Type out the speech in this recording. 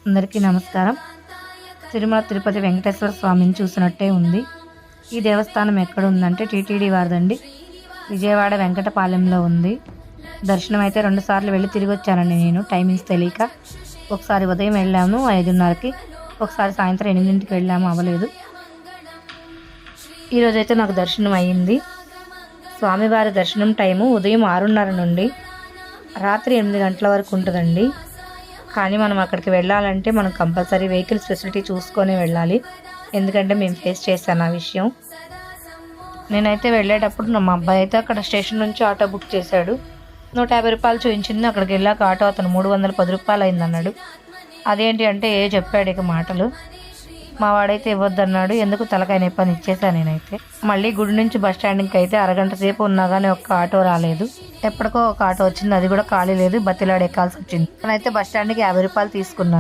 అందరికీ నమస్కారం. తిరుమల తిరుపతి వెంకటేశ్వర స్వామిని చూసినట్టే ఉంది. ఈ దేవస్థానం ఎక్కడ ఉందంటే టీటీడీ వారిదండి. విజయవాడ వెంకటపాలెంలో ఉంది. దర్శనం అయితే 2 సార్లు వెళ్ళి తిరిగి వచ్చానండి నేను, టైమింగ్స్ తెలియక. ఒకసారి ఉదయం వెళ్ళాము 5:30కి, ఒకసారి సాయంత్రం 8ంటికి వెళ్ళాము, అవ్వలేదు. ఈరోజైతే నాకు దర్శనం అయ్యింది. స్వామివారి దర్శనం టైము ఉదయం 6:30 నుండి రాత్రి 8 గంటల వరకు ఉంటుందండి. కానీ మనం అక్కడికి వెళ్ళాలంటే మనం కంపల్సరీ వెహికల్స్ ఫెసిలిటీ చూసుకొని వెళ్ళాలి. ఎందుకంటే మేము ఫేస్ చేశాను ఆ విషయం. నేనైతే వెళ్ళేటప్పుడు మా అబ్బాయి అయితే అక్కడ స్టేషన్ నుంచి ఆటో బుక్ చేశాడు. 150 రూపాయలు చూపించింది. అక్కడికి వెళ్ళాక ఆటో అతను 310 రూపాయలు అయిందన్నాడు. అదేంటి అంటే చెప్పాడు ఇక మాటలు. మా వాడైతే ఇవ్వద్దన్నాడు. ఎందుకు తలకాయ నొప్పని ఇచ్చేసాను నేనైతే. మళ్ళీ గుడి నుంచి బస్ స్టాండ్కి అయితే అరగంట సేపు ఉన్నా కానీ ఒక్క ఆటో రాలేదు. ఎప్పటికో ఒక ఆటో వచ్చింది, అది కూడా ఖాళీ లేదు. బతిలాడు ఎక్కాల్సి వచ్చింది. నేనైతే బస్ స్టాండ్కి 50 రూపాయలు తీసుకున్నాను.